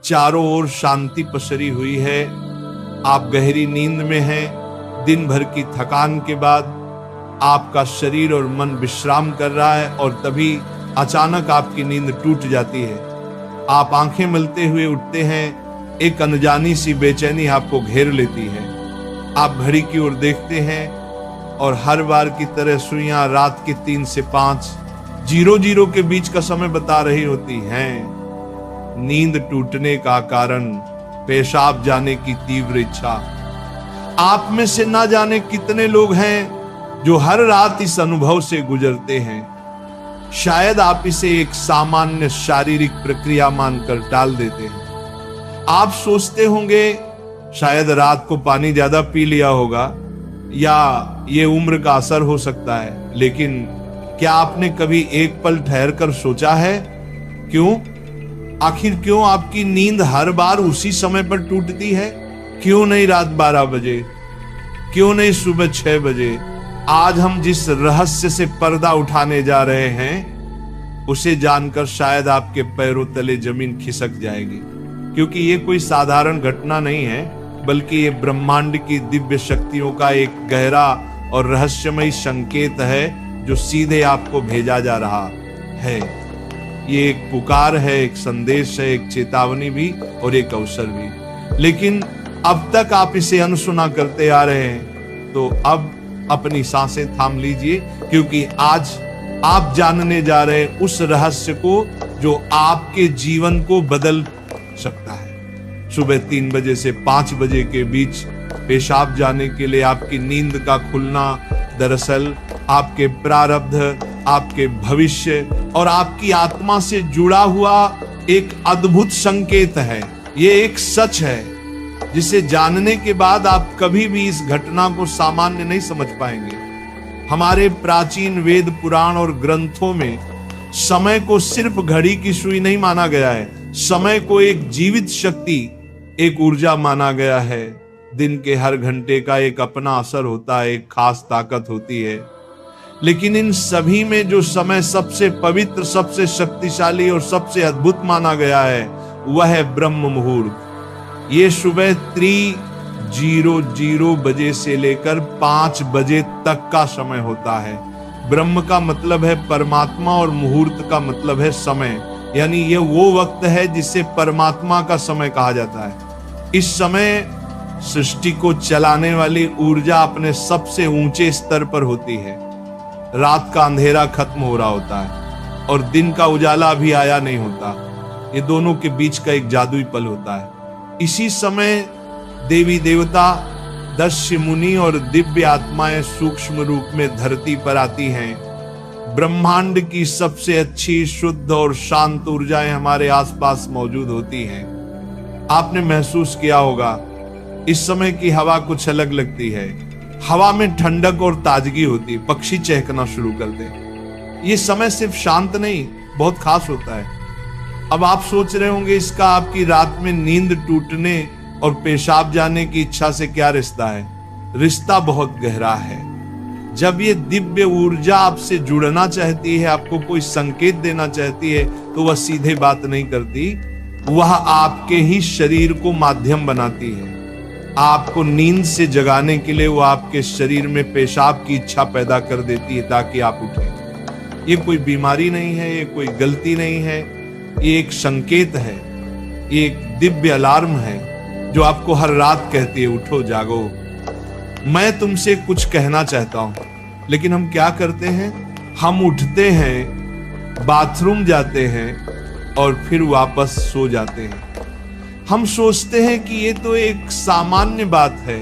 चारों ओर शांति पसरी हुई है, आप गहरी नींद में हैं। दिन भर की थकान के बाद आपका शरीर और मन विश्राम कर रहा है और तभी अचानक आपकी नींद टूट जाती है। आप आंखें मलते हुए उठते हैं, एक अनजानी सी बेचैनी आपको घेर लेती है। आप घड़ी की ओर देखते हैं और हर बार की तरह सुइयां रात के 3 से 5 00 के बीच का समय बता रही होती हैं। नींद टूटने का कारण पेशाब जाने की तीव्र इच्छा। आप में से ना जाने कितने लोग हैं जो हर रात इस अनुभव से गुजरते हैं। शायद आप इसे एक सामान्य शारीरिक प्रक्रिया मानकर टाल देते हैं। आप सोचते होंगे शायद रात को पानी ज्यादा पी लिया होगा या ये उम्र का असर हो सकता है, लेकिन क्या आपने कभी एक पल ठहर कर सोचा है क्यों? आखिर क्यों आपकी नींद हर बार उसी समय पर टूटती है? क्यों नहीं रात 12 बजे? क्यों नहीं सुबह 6 बजे? आज हम जिस रहस्य से पर्दा उठाने जा रहे हैं उसे जानकर शायद आपके पैरों तले जमीन खिसक जाएगी, क्योंकि ये कोई साधारण घटना नहीं है, बल्कि ये ब्रह्मांड की दिव्य शक्तियों का एक गहरा और रहस्यमय संकेत है जो सीधे आपको भेजा जा रहा है। ये एक पुकार है, एक संदेश है, एक चेतावनी भी और एक अवसर भी। लेकिन अब तक आप इसे अनसुना करते आ रहे हैं, तो अब अपनी सांसें थाम लीजिए, क्योंकि आज आप जानने जा रहे हैं उस रहस्य को जो आपके जीवन को बदल सकता है। सुबह 3 बजे से 5 बजे के बीच पेशाब जाने के लिए आपकी नींद का खुलना दरअसल आपके प्रारब्ध, आपके भविष्य और आपकी आत्मा से जुड़ा हुआ एक अद्भुत संकेत है। ये एक सच है जिसे जानने के बाद आप कभी भी इस घटना को सामान्य नहीं समझ पाएंगे। हमारे प्राचीन वेद, पुराण और ग्रंथों में समय को सिर्फ घड़ी की सुई नहीं माना गया है। समय को एक जीवित शक्ति, एक ऊर्जा माना गया है। दिन के हर घंटे का एक अपना असर होता है, एक खास ताकत होती है। लेकिन इन सभी में जो समय सबसे पवित्र, सबसे शक्तिशाली और सबसे अद्भुत माना गया है वह है ब्रह्म मुहूर्त। ये सुबह 3:00 बजे से लेकर 5 बजे तक का समय होता है। ब्रह्म का मतलब है परमात्मा और मुहूर्त का मतलब है समय, यानी ये वो वक्त है जिसे परमात्मा का समय कहा जाता है। इस समय सृष्टि को चलाने वाली ऊर्जा अपने सबसे ऊंचे स्तर पर होती है। रात का अंधेरा खत्म हो रहा होता है और दिन का उजाला अभी आया नहीं होता। ये दोनों के बीच का एक जादुई पल होता है। इसी समय देवी देवता, दक्ष मुनि और दिव्य आत्माएं सूक्ष्म रूप में धरती पर आती हैं। ब्रह्मांड की सबसे अच्छी, शुद्ध और शांत ऊर्जाएं हमारे आसपास मौजूद होती हैं। आपने महसूस किया होगा इस समय की हवा कुछ अलग लगती है। हवा में ठंडक और ताजगी होती है, पक्षी चहकना शुरू करते हैं। ये समय सिर्फ शांत नहीं, बहुत खास होता है। अब आप सोच रहे होंगे इसका आपकी रात में नींद टूटने और पेशाब जाने की इच्छा से क्या रिश्ता है? रिश्ता बहुत गहरा है। जब ये दिव्य ऊर्जा आपसे जुड़ना चाहती है, आपको कोई संकेत देना चाहती है, तो वह सीधे बात नहीं करती, वह आपके ही शरीर को माध्यम बनाती है। आपको नींद से जगाने के लिए वो आपके शरीर में पेशाब की इच्छा पैदा कर देती है ताकि आप उठें। ये कोई बीमारी नहीं है, ये कोई गलती नहीं है, ये एक संकेत है, ये एक दिव्य अलार्म है जो आपको हर रात कहती है उठो, जागो। मैं तुमसे कुछ कहना चाहता हूं, लेकिन हम क्या करते हैं? हम उठते हैं, बाथरूम जाते हैं और फिर वापस सो जाते हैं। हम सोचते हैं कि ये तो एक सामान्य बात है,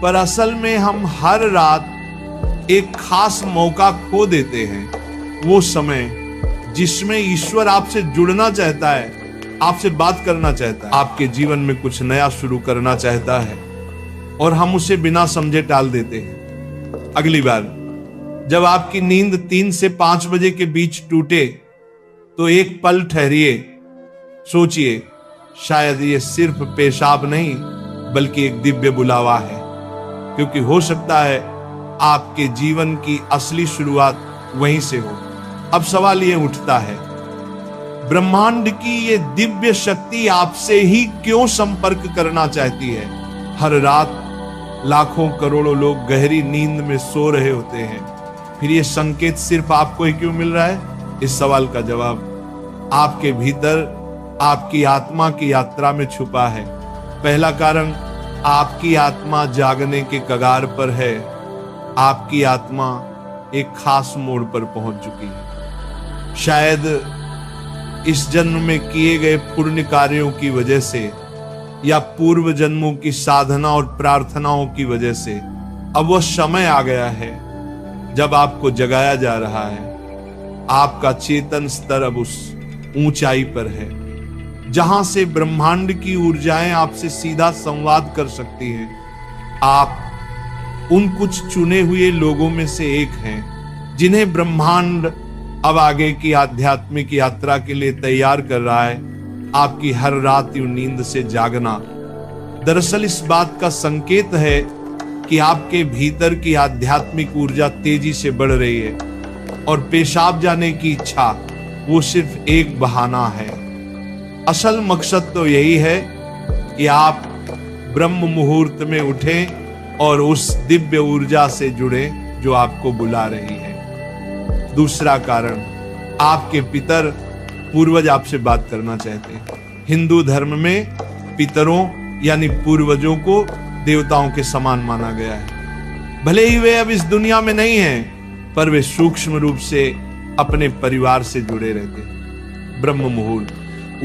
पर असल में हम हर रात एक खास मौका खो देते हैं। वो समय जिसमें ईश्वर आपसे जुड़ना चाहता है, आपसे बात करना चाहता है, आपके जीवन में कुछ नया शुरू करना चाहता है, और हम उसे बिना समझे टाल देते हैं। अगली बार जब आपकी नींद 3 से 5 बजे के बीच टूटे तो एक पल ठहरिए, सोचिए, शायद ये सिर्फ पेशाब नहीं बल्कि एक दिव्य बुलावा है, क्योंकि हो सकता है आपके जीवन की असली शुरुआत वहीं से हो। अब सवाल ये उठता है, ब्रह्मांड की ये दिव्य शक्ति आपसे ही क्यों संपर्क करना चाहती है? हर रात लाखों करोड़ों लोग गहरी नींद में सो रहे होते हैं, फिर ये संकेत सिर्फ आपको ही क्यों मिल रहा है? इस सवाल का जवाब आपके भीतर आपकी आत्मा की यात्रा में छुपा है। पहला कारण, आपकी आत्मा जागने के कगार पर है। आपकी आत्मा एक खास मोड़ पर पहुंच चुकी है। शायद इस जन्म में किए गए पुण्य कार्यों की वजह से या पूर्व जन्मों की साधना और प्रार्थनाओं की वजह से अब वह समय आ गया है जब आपको जगाया जा रहा है। आपका चेतन स्तर अब उस ऊंचाई पर है जहां से ब्रह्मांड की ऊर्जाएं आपसे सीधा संवाद कर सकती हैं। आप उन कुछ चुने हुए लोगों में से एक हैं जिन्हें ब्रह्मांड अब आगे की आध्यात्मिक यात्रा के लिए तैयार कर रहा है। आपकी हर रात यूं नींद से जागना दरअसल इस बात का संकेत है कि आपके भीतर की आध्यात्मिक ऊर्जा तेजी से बढ़ रही है और पेशाब जाने की इच्छा वो सिर्फ एक बहाना है। असल मकसद तो यही है कि आप ब्रह्म मुहूर्त में उठें और उस दिव्य ऊर्जा से जुड़े जो आपको बुला रही है। दूसरा कारण, आपके पितर पूर्वज आपसे बात करना चाहते हैं। हिंदू धर्म में पितरों यानी पूर्वजों को देवताओं के समान माना गया है। भले ही वे अब इस दुनिया में नहीं हैं, पर वे सूक्ष्म रूप से अपने परिवार से जुड़े रहते हैं। ब्रह्म मुहूर्त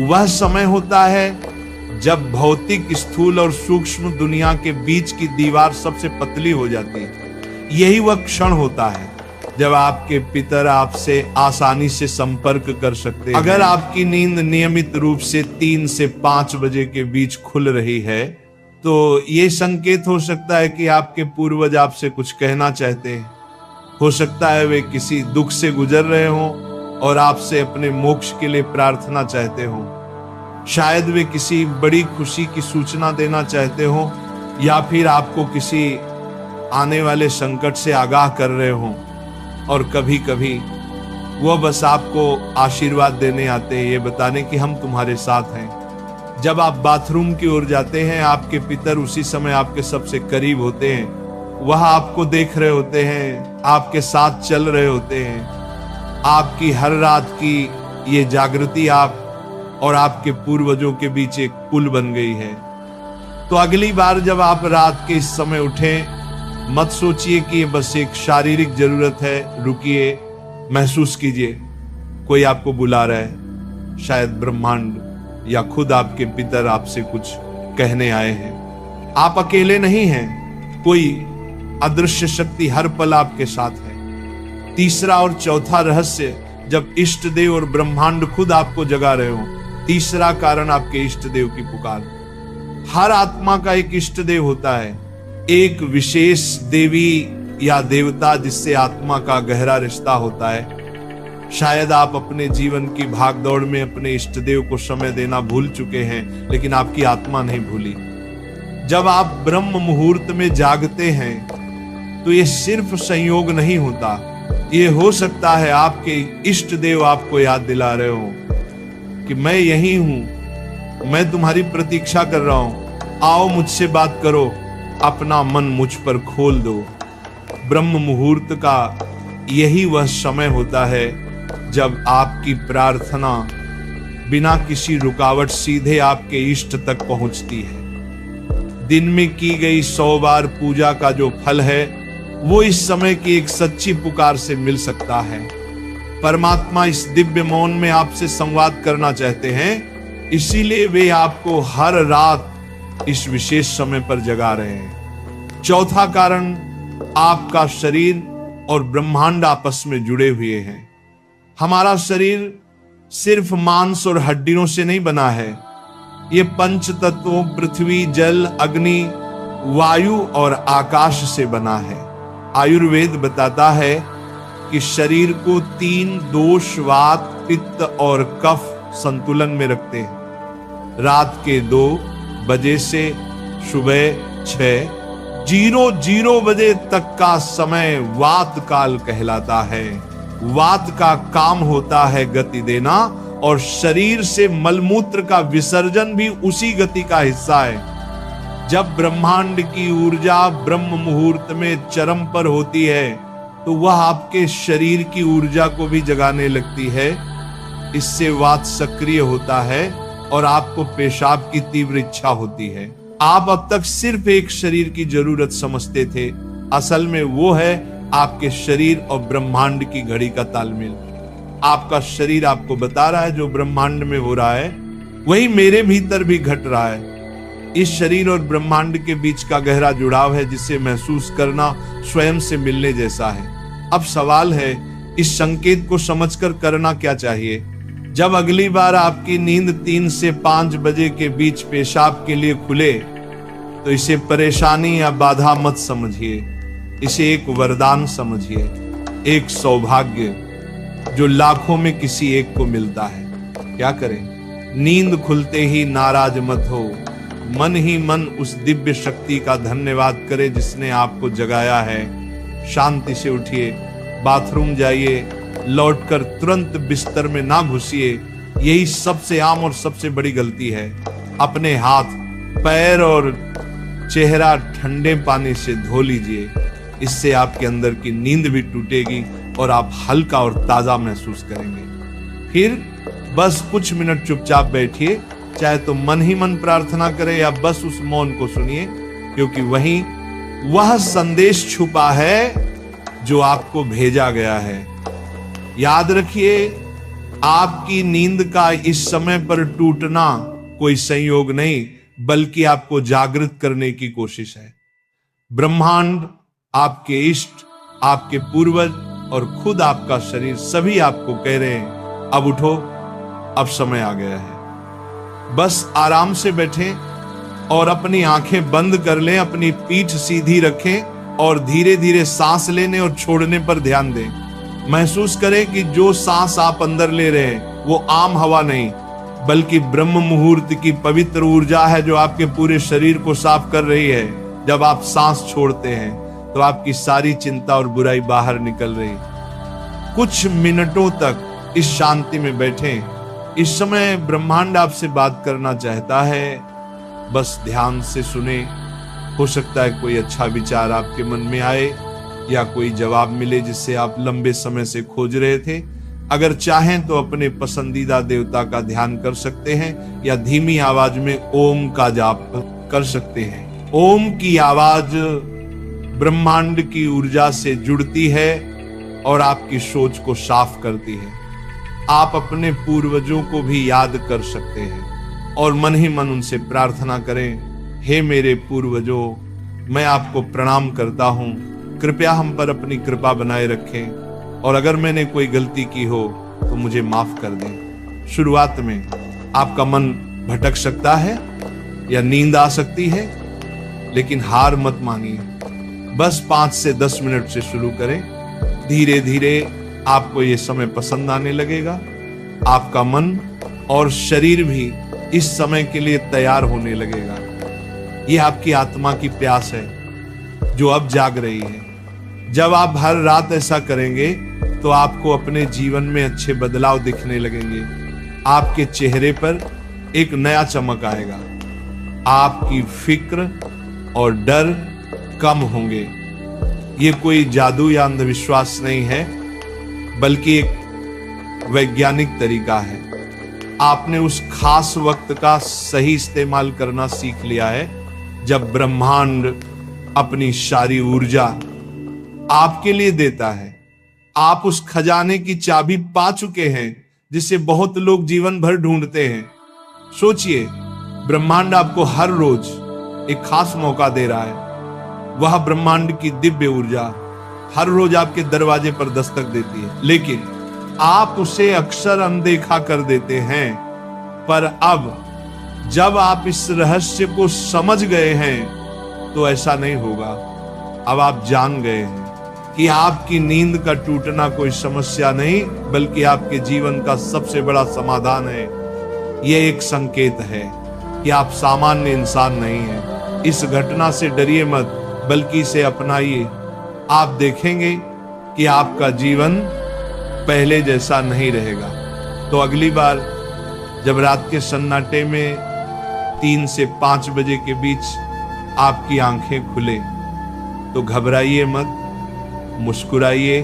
वह समय होता है जब भौतिक, स्थूल और सूक्ष्म दुनिया के बीच की दीवार सबसे पतली हो जाती है। यही वह क्षण होता है जब आपके पितर आपसे आसानी से संपर्क कर सकते हैं। अगर आपकी नींद नियमित रूप से 3 से 5 बजे के बीच खुल रही है तो ये संकेत हो सकता है कि आपके पूर्वज आपसे कुछ कहना चाहते हैं। हो सकता है वे किसी दुख से गुजर रहे हों और आपसे अपने मोक्ष के लिए प्रार्थना चाहते हों। शायद वे किसी बड़ी खुशी की सूचना देना चाहते हों या फिर आपको किसी आने वाले संकट से आगाह कर रहे हों। और कभी कभी वह बस आपको आशीर्वाद देने आते हैं, ये बताने कि हम तुम्हारे साथ हैं। जब आप बाथरूम की ओर जाते हैं, आपके पितर उसी समय आपके सबसे करीब होते हैं। वह आपको देख रहे होते हैं, आपके साथ चल रहे होते हैं। आपकी हर रात की ये जागृति आप और आपके पूर्वजों के बीच एक पुल बन गई है। तो अगली बार जब आप रात के इस समय उठें, मत सोचिए कि ये बस एक शारीरिक जरूरत है। रुकिए, महसूस कीजिए कोई आपको बुला रहा है। शायद ब्रह्मांड या खुद आपके पितर आपसे कुछ कहने आए हैं। आप अकेले नहीं हैं, कोई अदृश्य शक्ति हर पल आपके साथ है। तीसरा और चौथा रहस्य, जब इष्ट देव और ब्रह्मांड खुद आपको जगा रहे हो। तीसरा कारण, आपके इष्ट देव की पुकार। हर आत्मा का एक इष्ट देव होता है, एक विशेष देवी या देवता जिससे आत्मा का गहरा रिश्ता होता है। शायद आप अपने जीवन की भागदौड़ में अपने इष्ट देव को समय देना भूल चुके हैं, लेकिन आपकी आत्मा नहीं भूली। जब आप ब्रह्म मुहूर्त में जागते हैं तो ये सिर्फ संयोग नहीं होता, ये हो सकता है आपके इष्ट देव आपको याद दिला रहे हो कि मैं यही हूं, मैं तुम्हारी प्रतीक्षा कर रहा हूं, आओ मुझसे बात करो, अपना मन मुझ पर खोल दो। ब्रह्म मुहूर्त का यही वह समय होता है जब आपकी प्रार्थना बिना किसी रुकावट सीधे आपके इष्ट तक पहुंचती है। दिन में की गई 100 बार पूजा का जो फल है वो इस समय की एक सच्ची पुकार से मिल सकता है। परमात्मा इस दिव्य मौन में आपसे संवाद करना चाहते हैं, इसीलिए वे आपको हर रात इस विशेष समय पर जगा रहे हैं। चौथा कारण, आपका शरीर और ब्रह्मांड आपस में जुड़े हुए हैं। हमारा शरीर सिर्फ मांस और हड्डियों से नहीं बना है, ये पंच तत्वों पृथ्वी, जल, अग्नि, वायु और आकाश से बना है। आयुर्वेद बताता है कि शरीर को 3 दोष, वात, पित्त और कफ संतुलन में रखते हैं। रात के 2 बजे से सुबह 6:00 बजे तक का समय वात काल कहलाता है। वात का काम होता है गति देना और शरीर से मलमूत्र का विसर्जन भी उसी गति का हिस्सा है। जब ब्रह्मांड की ऊर्जा ब्रह्म मुहूर्त में चरम पर होती है तो वह आपके शरीर की ऊर्जा को भी जगाने लगती है। इससे वात सक्रिय होता है और आपको पेशाब की तीव्र इच्छा होती है। आप अब तक सिर्फ एक शरीर की जरूरत समझते थे, असल में वो है आपके शरीर और ब्रह्मांड की घड़ी का तालमेल। आपका शरीर आपको बता रहा है जो ब्रह्मांड में हो रहा है वही मेरे भीतर भी घट रहा है। इस शरीर और ब्रह्मांड के बीच का गहरा जुड़ाव है जिसे महसूस करना स्वयं से मिलने जैसा है। अब सवाल है इस संकेत को समझकर करना क्या चाहिए। जब अगली बार आपकी नींद 3 से 5 बजे के बीच पेशाब के लिए खुले तो इसे परेशानी या बाधा मत समझिए, इसे एक वरदान समझिए, एक सौभाग्य जो लाखों में किसी एक को मिलता है। क्या करें? नींद खुलते ही नाराज मत हो, मन ही मन उस दिव्य शक्ति का धन्यवाद करें जिसने आपको जगाया है। शांति से उठिए, बाथरूम जाइए, लौटकर तुरंत बिस्तर में ना घुसिए। यही सबसे आम और सबसे बड़ी गलती है। अपने हाथ, पैर और चेहरा ठंडे पानी से धो लीजिए। इससे आपके अंदर की नींद भी टूटेगी और आप हल्का और ताजा महसूस करेंगे। फिर बस कुछ मिनट चुपचाप बैठिए, चाहे तो मन ही मन प्रार्थना करें या बस उस मौन को सुनिए, क्योंकि वहीं वह संदेश छुपा है जो आपको भेजा गया है। याद रखिए, आपकी नींद का इस समय पर टूटना कोई संयोग नहीं बल्कि आपको जागृत करने की कोशिश है। ब्रह्मांड, आपके इष्ट, आपके पूर्वज और खुद आपका शरीर सभी आपको कह रहे हैं अब उठो, अब समय आ गया है। बस आराम से बैठें और अपनी आंखें बंद कर लें, अपनी पीठ सीधी रखें और धीरे धीरे सांस लेने और छोड़ने पर ध्यान दें। महसूस करें कि जो सांस आप अंदर ले रहे हैं वो आम हवा नहीं बल्कि ब्रह्म मुहूर्त की पवित्र ऊर्जा है जो आपके पूरे शरीर को साफ कर रही है। जब आप सांस छोड़ते हैं तो आपकी सारी चिंता और बुराई बाहर निकल रही। कुछ मिनटों तक इस शांति में बैठें। इस समय ब्रह्मांड आपसे बात करना चाहता है, बस ध्यान से सुने। हो सकता है कोई अच्छा विचार आपके मन में आए या कोई जवाब मिले जिससे आप लंबे समय से खोज रहे थे। अगर चाहें तो अपने पसंदीदा देवता का ध्यान कर सकते हैं या धीमी आवाज में ओम का जाप कर सकते हैं। ओम की आवाज ब्रह्मांड की ऊर्जा से जुड़ती है और आपकी सोच को साफ करती है। आप अपने पूर्वजों को भी याद कर सकते हैं और मन ही मन उनसे प्रार्थना करें, हे मेरे पूर्वजों, मैं आपको प्रणाम करता हूं, कृपया हम पर अपनी कृपा बनाए रखें और अगर मैंने कोई गलती की हो तो मुझे माफ कर दें। शुरुआत में आपका मन भटक सकता है या नींद आ सकती है, लेकिन हार मत मानिए। बस 5 से 10 मिनट से शुरू करें। धीरे धीरे आपको ये समय पसंद आने लगेगा। आपका मन और शरीर भी इस समय के लिए तैयार होने लगेगा। ये आपकी आत्मा की प्यास है जो अब जाग रही है। जब आप हर रात ऐसा करेंगे तो आपको अपने जीवन में अच्छे बदलाव दिखने लगेंगे। आपके चेहरे पर एक नया चमक आएगा। आपकी फिक्र और डर कम होंगे। ये कोई जादू या अंधविश्वास नहीं है बल्कि एक वैज्ञानिक तरीका है। आपने उस खास वक्त का सही इस्तेमाल करना सीख लिया है जब ब्रह्मांड अपनी सारी ऊर्जा आपके लिए देता है। आप उस खजाने की चाबी पा चुके हैं जिसे बहुत लोग जीवन भर ढूंढते हैं। सोचिए, ब्रह्मांड आपको हर रोज एक खास मौका दे रहा है। वह ब्रह्मांड की दिव्य ऊर्जा हर रोज आपके दरवाजे पर दस्तक देती है, लेकिन आप उसे अक्सर अनदेखा कर देते हैं। पर अब जब आप इस रहस्य को समझ गए हैं तो ऐसा नहीं होगा। अब आप जान गए हैं कि आपकी नींद का टूटना कोई समस्या नहीं बल्कि आपके जीवन का सबसे बड़ा समाधान है। यह एक संकेत है कि आप सामान्य इंसान नहीं हैं। इस घटना से डरिए मत बल्कि इसे अपनाइए। आप देखेंगे कि आपका जीवन पहले जैसा नहीं रहेगा। तो अगली बार जब रात के सन्नाटे में 3 से 5 बजे के बीच आपकी आंखें खुले तो घबराइए मत, मुस्कुराइए